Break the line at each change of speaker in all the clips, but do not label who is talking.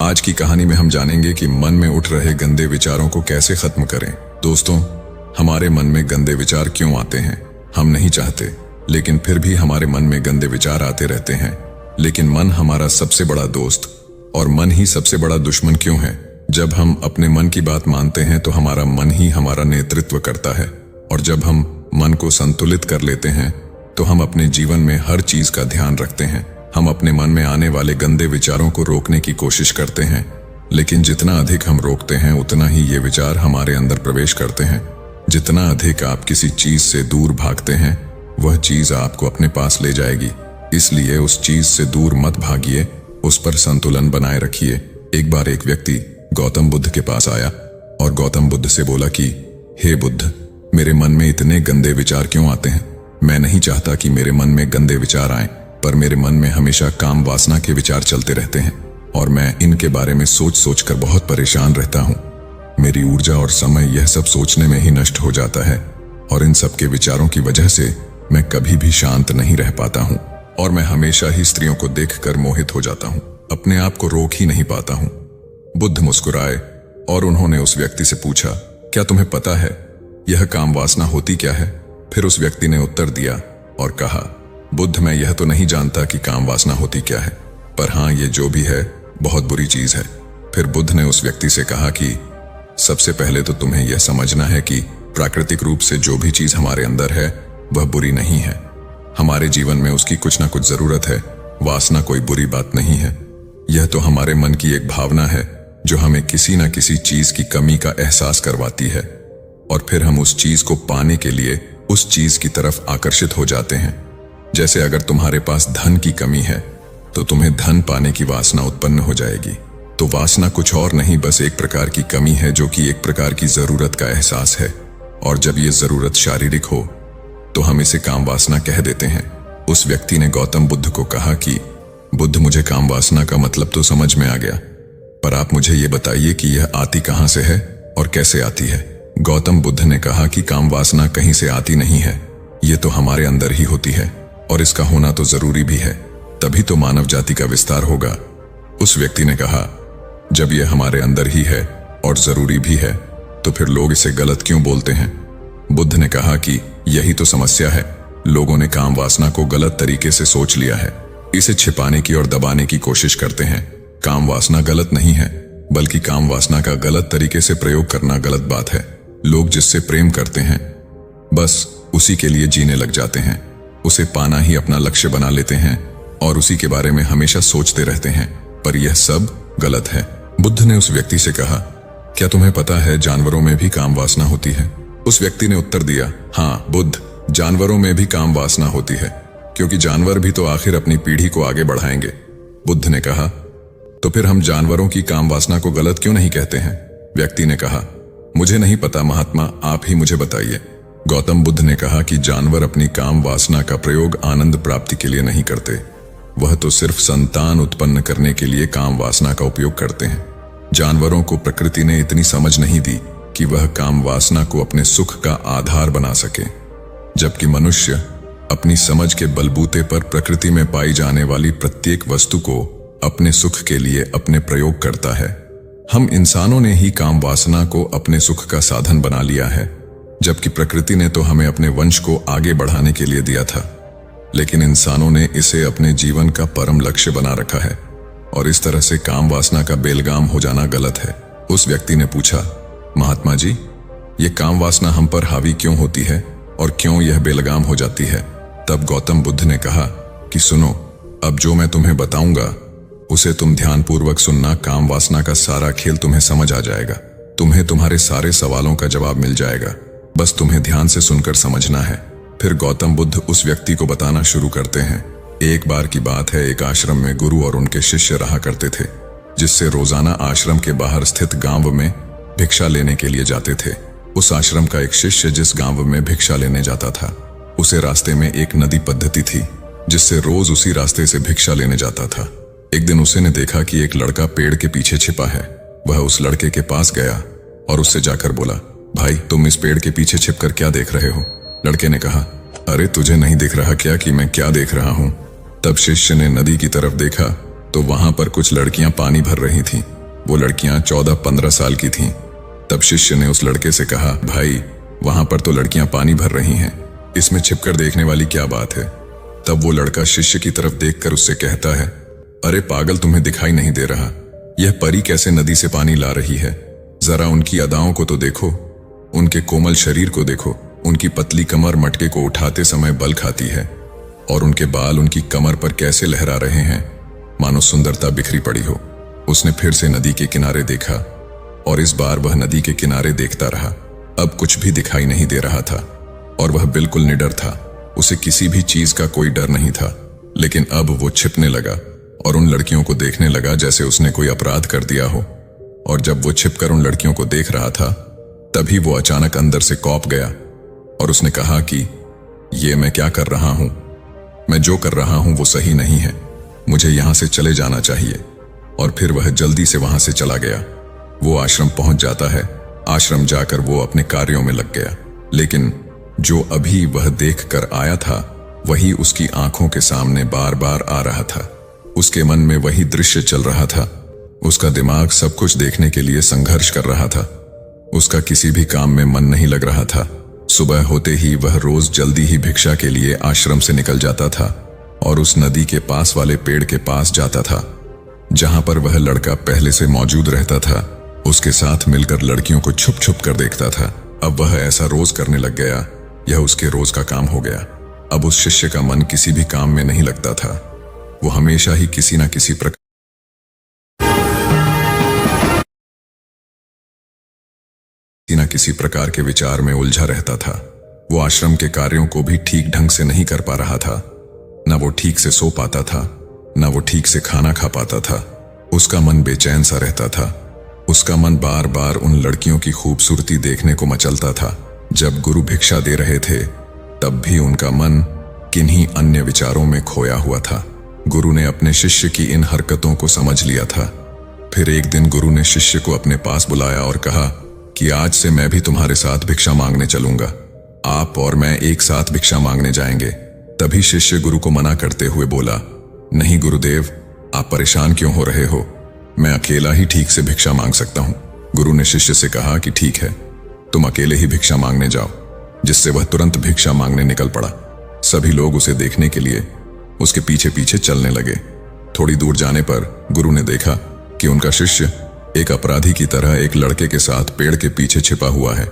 आज की कहानी में हम जानेंगे कि मन में उठ रहे गंदे विचारों को कैसे खत्म करें। दोस्तों, हमारे मन में गंदे विचार क्यों आते हैं? हम नहीं चाहते, लेकिन फिर भी हमारे मन में गंदे विचार आते रहते हैं। लेकिन मन हमारा सबसे बड़ा दोस्त और मन ही सबसे बड़ा दुश्मन क्यों है? जब हम अपने मन की बात मानते हैं तो हमारा मन ही हमारा नेतृत्व करता है, और जब हम मन को संतुलित कर लेते हैं तो हम अपने जीवन में हर चीज का ध्यान रखते हैं। हम अपने मन में आने वाले गंदे विचारों को रोकने की कोशिश करते हैं, लेकिन जितना अधिक हम रोकते हैं उतना ही ये विचार हमारे अंदर प्रवेश करते हैं। जितना अधिक आप किसी चीज से दूर भागते हैं, वह चीज आपको अपने पास ले जाएगी। इसलिए उस चीज से दूर मत भागिए, उस पर संतुलन बनाए रखिए। एक बार एक व्यक्ति गौतम बुद्ध के पास आया और गौतम बुद्ध से बोला कि हे बुद्ध, मेरे मन में इतने गंदे विचार क्यों आते हैं? मैं नहीं चाहता कि मेरे मन में गंदे विचार आएं, पर मेरे मन में हमेशा काम वासना के विचार चलते रहते हैं और मैं इनके बारे में सोच सोच कर बहुत परेशान रहता हूँ। मेरी ऊर्जा और समय यह सब सोचने में ही नष्ट हो जाता है, और इन सब के विचारों की वजह से मैं कभी भी शांत नहीं रह पाता हूँ और मैं हमेशा ही स्त्रियों को देखकर मोहित हो जाता हूँ। अपने आप को रोक ही नहीं पाता हूँ। बुद्ध मुस्कुराए और उन्होंने उस व्यक्ति से पूछा, क्या तुम्हें पता है यह काम वासना होती क्या है? फिर उस व्यक्ति ने उत्तर दिया और कहा, बुद्ध, मैं यह तो नहीं जानता कि काम वासना होती क्या है, पर हाँ, ये जो भी है बहुत बुरी चीज है। फिर बुद्ध ने उस व्यक्ति से कहा कि सबसे पहले तो तुम्हें यह समझना है कि प्राकृतिक रूप से जो भी चीज हमारे अंदर है वह बुरी नहीं है। हमारे जीवन में उसकी कुछ ना कुछ जरूरत है। वासना कोई बुरी बात नहीं है। यह तो हमारे मन की एक भावना है जो हमें किसी न किसी चीज की कमी का एहसास करवाती है, और फिर हम उस चीज को पाने के लिए उस चीज की तरफ आकर्षित हो जाते हैं। जैसे अगर तुम्हारे पास धन की कमी है तो तुम्हें धन पाने की वासना उत्पन्न हो जाएगी। तो वासना कुछ और नहीं, बस एक प्रकार की कमी है जो कि एक प्रकार की जरूरत का एहसास है, और जब ये जरूरत शारीरिक हो तो हम इसे काम वासना कह देते हैं। उस व्यक्ति ने गौतम बुद्ध को कहा कि बुद्ध, मुझे काम वासना का मतलब तो समझ में आ गया, पर आप मुझे ये बताइए कि यह आती कहां से है और कैसे आती है? गौतम बुद्ध ने कहा कि काम वासना कहीं से आती नहीं है, ये तो हमारे अंदर ही होती है, और इसका होना तो जरूरी भी है, तभी तो मानव जाति का विस्तार होगा। उस व्यक्ति ने कहा, जब यह हमारे अंदर ही है और जरूरी भी है तो फिर लोग इसे गलत क्यों बोलते हैं? बुद्ध ने कहा कि यही तो समस्या है। लोगों ने काम वासना को गलत तरीके से सोच लिया है, इसे छिपाने की और दबाने की कोशिश करते हैं। काम वासना गलत नहीं है, बल्कि काम वासना का गलत तरीके से प्रयोग करना गलत बात है। लोग जिससे प्रेम करते हैं बस उसी के लिए जीने लग जाते हैं, उसे पाना ही अपना लक्ष्य बना लेते हैं और उसी के बारे में हमेशा सोचते रहते हैं, पर यह सब गलत है। बुद्ध ने उस व्यक्ति से कहा, क्या तुम्हें पता है जानवरों में भी काम वासना होती है? उस व्यक्ति ने उत्तर दिया, हाँ बुद्ध, जानवरों में भी काम वासना होती है, क्योंकि जानवर भी तो आखिर अपनी पीढ़ी को आगे बढ़ाएंगे। बुद्ध ने कहा, तो फिर हम जानवरों की काम वासना को गलत क्यों नहीं कहते हैं? व्यक्ति ने कहा, मुझे नहीं पता महात्मा, आप ही मुझे बताइए। गौतम बुद्ध ने कहा कि जानवर अपनी काम वासना का प्रयोग आनंद प्राप्ति के लिए नहीं करते, वह तो सिर्फ संतान उत्पन्न करने के लिए काम वासना का उपयोग करते हैं। जानवरों को प्रकृति ने इतनी समझ नहीं दी कि वह काम वासना को अपने सुख का आधार बना सके, जबकि मनुष्य अपनी समझ के बलबूते पर प्रकृति में पाई जाने वाली प्रत्येक वस्तु को अपने सुख के लिए अपने प्रयोग करता है। हम इंसानों ने ही काम वासना को अपने सुख का साधन बना लिया है, जबकि प्रकृति ने तो हमें अपने वंश को आगे बढ़ाने के लिए दिया था, लेकिन इंसानों ने इसे अपने जीवन का परम लक्ष्य बना रखा है, और इस तरह से काम वासना का बेलगाम हो जाना गलत है। उस व्यक्ति ने पूछा, महात्मा जी, ये काम वासना हम पर हावी क्यों होती है और क्यों यह बेलगाम हो जाती है? तब गौतम बुद्ध ने कहा कि सुनो, अब जो मैं तुम्हें बताऊंगा उसे तुम ध्यानपूर्वक सुनना। काम वासना का सारा खेल तुम्हें समझ आ जाएगा, तुम्हें तुम्हारे सारे सवालों का जवाब मिल जाएगा, बस तुम्हें ध्यान से सुनकर समझना है। फिर गौतम बुद्ध उस व्यक्ति को बताना शुरू करते हैं। एक बार की बात है, एक आश्रम में गुरु और उनके शिष्य रहा करते थे, जिससे रोजाना आश्रम के बाहर स्थित गांव में भिक्षा लेने के लिए जाते थे। उस आश्रम का एक शिष्य जिस गांव में भिक्षा लेने जाता था, उसे रास्ते में एक नदी पद्धति थी, जिससे रोज उसी रास्ते से भिक्षा लेने जाता था। एक दिन उसे ने देखा कि एक लड़का पेड़ के पीछे छिपा है। वह उस लड़के के पास गया और उससे जाकर बोला, भाई, तुम इस पेड़ के पीछे छिपकर क्या देख रहे हो? लड़के ने कहा, अरे तुझे नहीं दिख रहा क्या कि मैं क्या देख रहा हूं? तब शिष्य ने नदी की तरफ देखा तो वहां पर कुछ लड़कियां पानी भर रही थीं। वो लड़कियां 14-15 साल की थीं। तब शिष्य ने उस लड़के से कहा, भाई वहां पर तो लड़कियां पानी भर रही हैं, इसमें छिपकर देखने वाली क्या बात है। तब वो लड़का शिष्य की तरफ देखकर उससे कहता है, अरे पागल, तुम्हें दिखाई नहीं दे रहा यह परी कैसे नदी से पानी ला रही है? जरा उनकी अदाओं को तो देखो, उनके कोमल शरीर को देखो, उनकी पतली कमर मटके को उठाते समय बल खाती है, और उनके बाल उनकी कमर पर कैसे लहरा रहे हैं, मानो सुंदरता बिखरी पड़ी हो। उसने फिर से नदी के किनारे देखा, और इस बार वह नदी के किनारे देखता रहा। अब कुछ भी दिखाई नहीं दे रहा था, और वह बिल्कुल निडर था। उसे किसी भी चीज का कोई डर नहीं था। लेकिन अब वो छिपने लगा और उन लड़कियों को देखने लगा जैसे उसने कोई अपराध कर दिया हो। और जब वो छिपकर उन लड़कियों को देख रहा था, तभी वो अचानक अंदर से कौंप गया और उसने कहा कि ये मैं क्या कर रहा हूं? मैं जो कर रहा हूं वो सही नहीं है, मुझे यहां से चले जाना चाहिए। और फिर वह जल्दी से वहां से चला गया। वो आश्रम पहुंच जाता है। आश्रम जाकर वो अपने कार्यों में लग गया। लेकिन जो अभी वह देख कर आया था, वही उसकी आंखों के सामने बार बार आ रहा था। उसके मन में वही दृश्य चल रहा था। उसका दिमाग सब कुछ देखने के लिए संघर्ष कर रहा था। उसका किसी भी काम में मन नहीं लग रहा था। सुबह होते ही वह रोज जल्दी ही भिक्षा के लिए आश्रम से निकल जाता था और उस नदी के पास वाले पेड़ के पास जाता था, जहां पर वह लड़का पहले से मौजूद रहता था। उसके साथ मिलकर लड़कियों को छुप छुप कर देखता था। अब वह ऐसा रोज करने लग गया। यह उसके रोज का काम हो गया। अब उस शिष्य का मन किसी भी काम में नहीं लगता था। वो हमेशा ही किसी न किसी प्रकार के विचार में उलझा रहता था। वो आश्रम के कार्यों को भी ठीक ढंग से नहीं कर पा रहा था। न वो ठीक से सो पाता था, न वो ठीक से खाना खा पाता था। उसका मन बेचैन सा रहता था। उसका मन बार बार उन लड़कियों की खूबसूरती देखने को मचलता था। जब गुरु भिक्षा दे रहे थे, तब भी उनका मन किन्हीं अन्य विचारों में खोया हुआ था। गुरु ने अपने शिष्य की इन हरकतों को समझ लिया था। फिर एक दिन गुरु ने शिष्य को अपने पास बुलाया और कहा कि आज से मैं भी तुम्हारे साथ भिक्षा मांगने चलूंगा। आप और मैं एक साथ भिक्षा मांगने जाएंगे। तभी शिष्य गुरु को मना करते हुए बोला, नहीं गुरुदेव, आप परेशान क्यों हो रहे हो? मैं अकेला ही ठीक से भिक्षा मांग सकता हूं। गुरु ने शिष्य से कहा कि ठीक है, तुम अकेले ही भिक्षा मांगने जाओ। जिससे वह तुरंत भिक्षा मांगने निकल पड़ा। सभी लोग उसे देखने के लिए उसके पीछे पीछे चलने लगे। थोड़ी दूर जाने पर गुरु ने देखा कि उनका शिष्य एक अपराधी की तरह एक लड़के के साथ पेड़ के पीछे छिपा हुआ है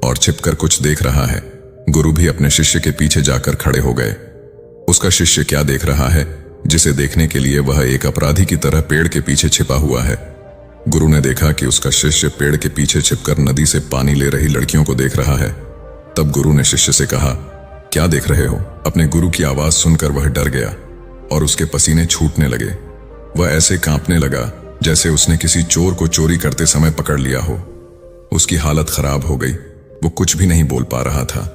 और छिपकर कुछ देख रहा है। गुरु भी अपने शिष्य के पीछे जाकर खड़े हो गए। उसका शिष्य क्या देख रहा है, जिसे देखने के लिए वह एक अपराधी की तरह पेड़ के पीछे छिपा हुआ है? गुरु ने देखा कि उसका शिष्य पेड़ के पीछे छिपकर नदी से पानी ले रही लड़कियों को देख रहा है। तब गुरु ने शिष्य से कहा, क्या देख रहे हो? अपने गुरु की आवाज सुनकर वह डर गया और उसके पसीने छूटने लगे। वह ऐसे कांपने लगा जैसे उसने किसी चोर को चोरी करते समय पकड़ लिया हो। उसकी हालत खराब हो गई। वो कुछ भी नहीं बोल पा रहा था।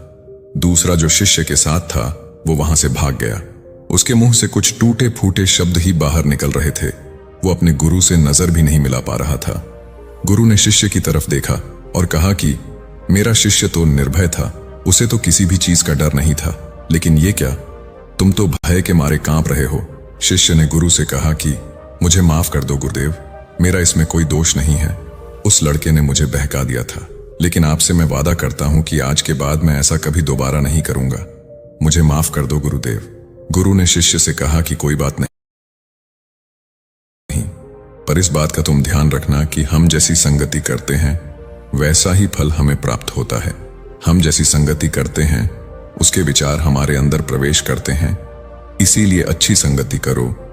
दूसरा जो शिष्य के साथ था, वो वहां से भाग गया। उसके मुंह से कुछ टूटे फूटे शब्द ही बाहर निकल रहे थे। वो अपने गुरु से नजर भी नहीं मिला पा रहा था। गुरु ने शिष्य की तरफ देखा और कहा कि मेरा शिष्य तो निर्भय था, उसे तो किसी भी चीज का डर नहीं था, लेकिन ये क्या, तुम तो भय के मारे कांप रहे हो। शिष्य ने गुरु से कहा कि मुझे माफ कर दो गुरुदेव, मेरा इसमें कोई दोष नहीं है। उस लड़के ने मुझे बहका दिया था, लेकिन आपसे मैं वादा करता हूं कि आज के बाद मैं ऐसा कभी दोबारा नहीं करूंगा। मुझे माफ कर दो गुरुदेव। गुरु ने शिष्य से कहा कि कोई बात नहीं, पर इस बात का तुम ध्यान रखना कि हम जैसी संगति करते हैं वैसा ही फल हमें प्राप्त होता है। हम जैसी संगति करते हैं उसके विचार हमारे अंदर प्रवेश करते हैं। इसीलिए अच्छी संगति करो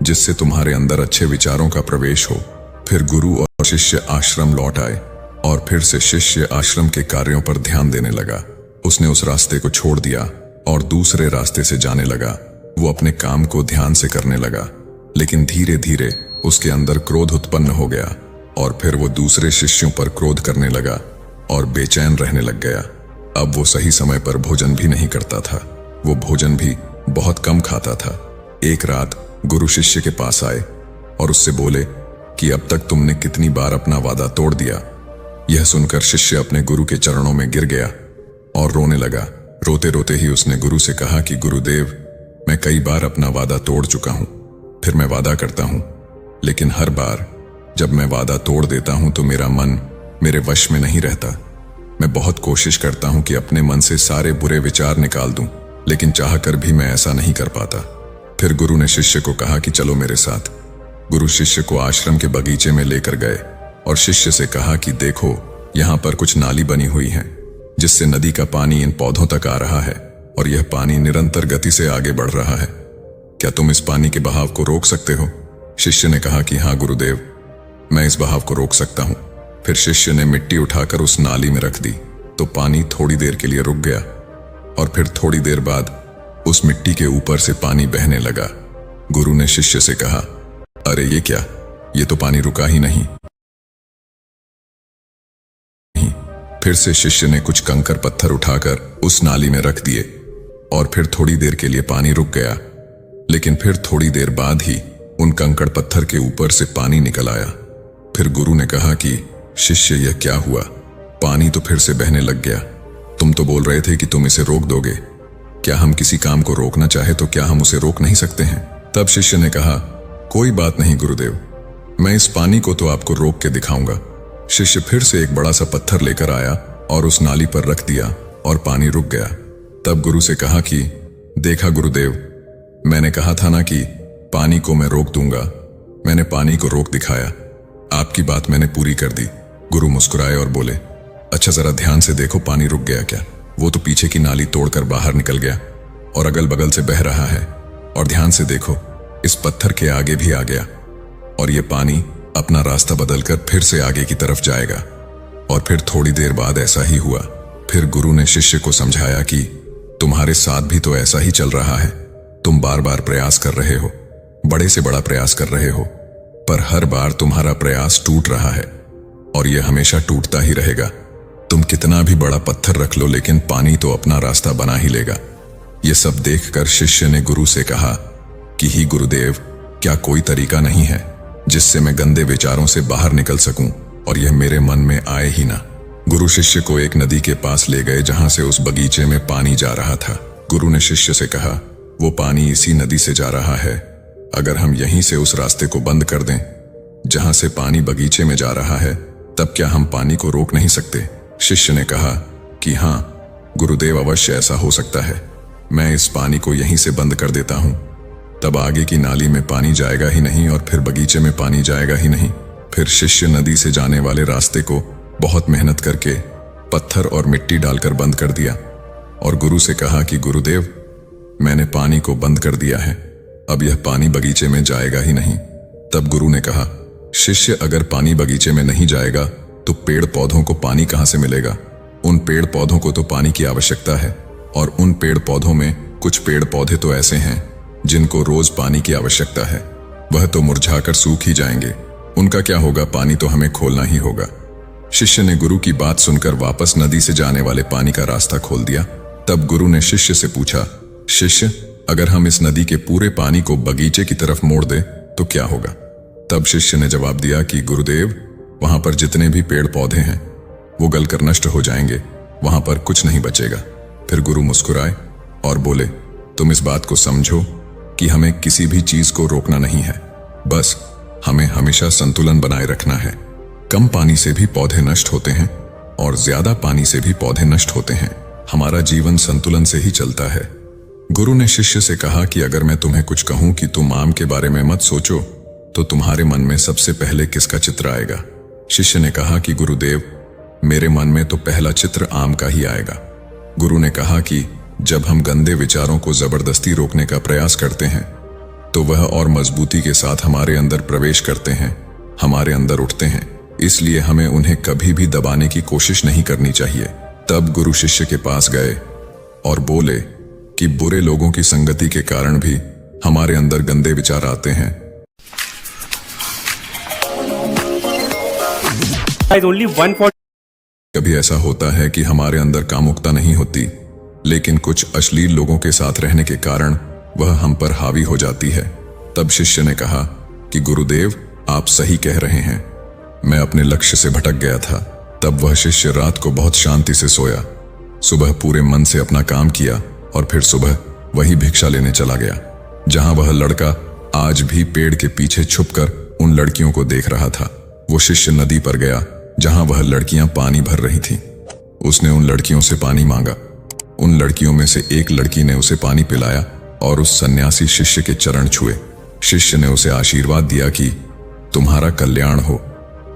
जिससे तुम्हारे अंदर अच्छे विचारों का प्रवेश हो। फिर गुरु और शिष्य आश्रम लौट आए और फिर से शिष्य आश्रम के कार्यों पर ध्यान देने लगा। उसने उस रास्ते को छोड़ दिया और दूसरे रास्ते से जाने लगा। वो अपने काम को ध्यान से करने लगा, लेकिन धीरे धीरे उसके अंदर क्रोध उत्पन्न हो गया और फिर वो दूसरे शिष्यों पर क्रोध करने लगा और बेचैन रहने लग गया। अब वो सही समय पर भोजन भी नहीं करता था। वो भोजन भी बहुत कम खाता था। एक रात गुरु शिष्य के पास आए और उससे बोले कि अब तक तुमने कितनी बार अपना वादा तोड़ दिया। यह सुनकर शिष्य अपने गुरु के चरणों में गिर गया और रोने लगा। रोते रोते ही उसने गुरु से कहा कि गुरुदेव, मैं कई बार अपना वादा तोड़ चुका हूं। फिर मैं वादा करता हूं, लेकिन हर बार जब मैं वादा तोड़ देता हूं तो मेरा मन मेरे वश में नहीं रहता। मैं बहुत कोशिश करता हूं कि अपने मन से सारे बुरे विचार निकाल दूं, लेकिन चाहकर भी मैं ऐसा नहीं कर पाता। फिर गुरु ने शिष्य को कहा कि चलो मेरे साथ। गुरु शिष्य को आश्रम के बगीचे में लेकर गए और शिष्य से कहा कि देखो, यहाँ पर कुछ नाली बनी हुई है जिससे नदी का पानी इन पौधों तक आ रहा है और यह पानी निरंतर गति से आगे बढ़ रहा है। क्या तुम इस पानी के बहाव को रोक सकते हो? शिष्य ने कहा कि हाँ गुरुदेव, मैं इस बहाव को रोक सकता हूं। फिर शिष्य ने मिट्टी उठाकर उस नाली में रख दी तो पानी थोड़ी देर के लिए रुक गया और फिर थोड़ी देर बाद उस मिट्टी के ऊपर से पानी बहने लगा। गुरु ने शिष्य से कहा, अरे ये क्या, ये तो पानी रुका ही नहीं। फिर से शिष्य ने कुछ कंकर पत्थर उठाकर उस नाली में रख दिए और फिर थोड़ी देर के लिए पानी रुक गया, लेकिन फिर थोड़ी देर बाद ही उन कंकड़ पत्थर के ऊपर से पानी निकल आया। फिर गुरु ने कहा कि शिष्य, यह क्या हुआ? पानी तो फिर से बहने लग गया। तुम तो बोल रहे थे कि तुम इसे रोक दोगे। क्या हम किसी काम को रोकना चाहे तो क्या हम उसे रोक नहीं सकते हैं? तब शिष्य ने कहा, कोई बात नहीं गुरुदेव, मैं इस पानी को तो आपको रोक के दिखाऊंगा। शिष्य फिर से एक बड़ा सा पत्थर लेकर आया और उस नाली पर रख दिया और पानी रुक गया। तब गुरु से कहा कि देखा गुरुदेव, मैंने कहा था ना कि पानी को मैं रोक दूंगा। मैंने पानी को रोक दिखाया, आपकी बात मैंने पूरी कर दी। गुरु मुस्कुराए और बोले, अच्छा जरा ध्यान से देखो, पानी रुक गया क्या? वो तो पीछे की नाली तोड़कर बाहर निकल गया और अगल बगल से बह रहा है। और ध्यान से देखो, इस पत्थर के आगे भी आ गया और ये पानी अपना रास्ता बदलकर फिर से आगे की तरफ जाएगा। और फिर थोड़ी देर बाद ऐसा ही हुआ। फिर गुरु ने शिष्य को समझाया कि तुम्हारे साथ भी तो ऐसा ही चल रहा है। तुम बार बार प्रयास कर रहे हो, बड़े से बड़ा प्रयास कर रहे हो, पर हर बार तुम्हारा प्रयास टूट रहा है और यह हमेशा टूटता ही रहेगा। तुम कितना भी बड़ा पत्थर रख लो, लेकिन पानी तो अपना रास्ता बना ही लेगा। यह सब देखकर शिष्य ने गुरु से कहा कि ही गुरुदेव, क्या कोई तरीका नहीं है जिससे मैं गंदे विचारों से बाहर निकल सकूं और यह मेरे मन में आए ही ना? गुरु शिष्य को एक नदी के पास ले गए जहां से उस बगीचे में पानी जा रहा था। गुरु ने शिष्य से कहा, वो पानी इसी नदी से जा रहा है। अगर हम यहीं से उस रास्ते को बंद कर दें जहां से पानी बगीचे में जा रहा है, तब क्या हम पानी को रोक नहीं सकते? शिष्य ने कहा कि हाँ गुरुदेव, अवश्य ऐसा हो सकता है। मैं इस पानी को यहीं से बंद कर देता हूं, तब आगे की नाली में पानी जाएगा ही नहीं और फिर बगीचे में पानी जाएगा ही नहीं। फिर शिष्य नदी से जाने वाले रास्ते को बहुत मेहनत करके पत्थर और मिट्टी डालकर बंद कर दिया और गुरु से कहा कि गुरुदेव, मैंने पानी को बंद कर दिया है, अब यह पानी बगीचे में जाएगा ही नहीं। तब गुरु ने कहा, शिष्य, अगर पानी बगीचे में नहीं जाएगा तो पेड़ पौधों को पानी कहां से मिलेगा? उन पेड़ पौधों को तो पानी की आवश्यकता है और उन पेड़ पौधों में कुछ पेड़ पौधे तो ऐसे हैं जिनको रोज पानी की आवश्यकता है। वह तो मुरझाकर सूख ही जाएंगे, उनका क्या होगा? पानी तो हमें खोलना ही होगा। शिष्य ने गुरु की बात सुनकर वापस नदी से जाने वाले पानी का रास्ता खोल दिया। तब गुरु ने शिष्य से पूछा, शिष्य, अगर हम इस नदी के पूरे पानी को बगीचे की तरफ मोड़ दें तो क्या होगा? तब शिष्य ने जवाब दिया कि गुरुदेव, वहां पर जितने भी पेड़ पौधे हैं वो गलकर नष्ट हो जाएंगे, वहां पर कुछ नहीं बचेगा। फिर गुरु मुस्कुराए और बोले, तुम इस बात को समझो कि हमें किसी भी चीज को रोकना नहीं है, बस हमें हमेशा संतुलन बनाए रखना है। कम पानी से भी पौधे नष्ट होते हैं और ज्यादा पानी से भी पौधे नष्ट होते हैं। हमारा जीवन संतुलन से ही चलता है। गुरु ने शिष्य से कहा कि अगर मैं तुम्हें कुछ कहूं कि तुम आम के बारे में मत सोचो, तो तुम्हारे मन में सबसे पहले किसका चित्र आएगा? शिष्य ने कहा कि गुरुदेव, मेरे मन में तो पहला चित्र आम का ही आएगा। गुरु ने कहा कि जब हम गंदे विचारों को जबरदस्ती रोकने का प्रयास करते हैं तो वह और मजबूती के साथ हमारे अंदर प्रवेश करते हैं, हमारे अंदर उठते हैं। इसलिए हमें उन्हें कभी भी दबाने की कोशिश नहीं करनी चाहिए। तब गुरु शिष्य के पास गए और बोले कि बुरे लोगों की संगति के कारण भी हमारे अंदर गंदे विचार आते हैं। कभी ऐसा होता है कि हमारे अंदर कामुकता नहीं होती, लेकिन कुछ अश्लील लोगों के साथ रहने के कारण वह हम पर हावी हो जाती है। तब शिष्य ने कहा कि गुरुदेव, आप सही कह रहे हैं, मैं अपने लक्ष्य से भटक गया था। तब वह शिष्य रात को बहुत शांति से सोया, सुबह पूरे मन से अपना काम किया और फिर सुबह वही भिक्षा लेने चला गया जहां वह लड़का आज भी पेड़ के पीछे छुपकर उन लड़कियों को देख रहा था। वो शिष्य नदी पर गया जहां वह लड़कियां पानी भर रही थीं। उसने उन लड़कियों से पानी मांगा। उन लड़कियों में से एक लड़की ने उसे पानी पिलाया और उस सन्यासी शिष्य के चरण छुए। शिष्य ने उसे आशीर्वाद दिया कि तुम्हारा कल्याण हो।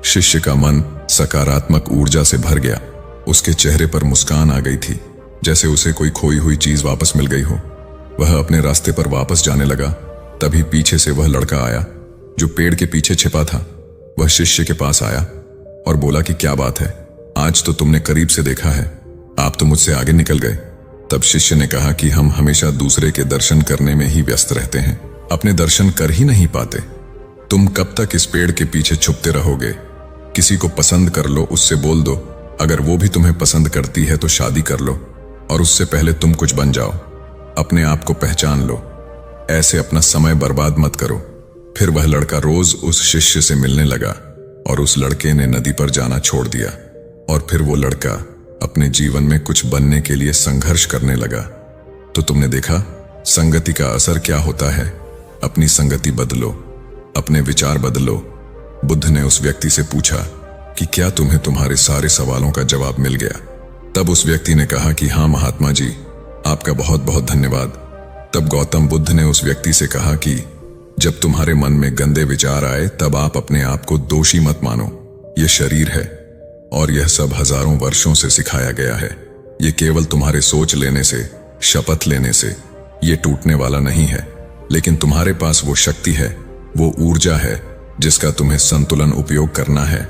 शिष्य का मन सकारात्मक ऊर्जा से भर गया। उसके चेहरे पर मुस्कान आ गई थी, जैसे उसे कोई खोई हुई चीज वापस मिल गई हो। वह अपने रास्ते पर वापस जाने लगा। तभी पीछे से वह लड़का आया जो पेड़ के पीछे छिपा था। वह शिष्य के पास आया और बोला कि क्या बात है, आज तो तुमने करीब से देखा है, आप तो मुझसे आगे निकल गए। तब शिष्य ने कहा कि हम हमेशा दूसरे के दर्शन करने में ही व्यस्त रहते हैं, अपने दर्शन कर ही नहीं पाते। तुम कब तक इस पेड़ के पीछे छुपते रहोगे? किसी को पसंद कर लो, उससे बोल दो, अगर वो भी तुम्हें पसंद करती है तो शादी कर लो, और उससे पहले तुम कुछ बन जाओ, अपने आप को पहचान लो। ऐसे अपना समय बर्बाद मत करो। फिर वह लड़का रोज उस शिष्य से मिलने लगा और उस लड़के ने नदी पर जाना छोड़ दिया। और फिर वो लड़का अपने जीवन में कुछ बनने के लिए संघर्ष करने लगा। तो तुमने देखा संगति का असर क्या होता है। अपनी संगति बदलो, अपने विचार बदलो। बुद्ध ने उस व्यक्ति से पूछा कि क्या तुम्हें तुम्हारे सारे सवालों का जवाब मिल गया? तब उस व्यक्ति ने कहा कि हाँ महात्मा जी, आपका बहुत बहुत धन्यवाद। तब गौतम बुद्ध ने उस व्यक्ति से कहा कि जब तुम्हारे मन में गंदे विचार आए तब आप अपने आप को दोषी मत मानो। यह शरीर है और यह सब हजारों वर्षों से सिखाया गया है। यह केवल तुम्हारे सोच लेने से, शपथ लेने से यह टूटने वाला नहीं है, लेकिन तुम्हारे पास वो शक्ति है, वो ऊर्जा है जिसका तुम्हें संतुलन उपयोग करना है।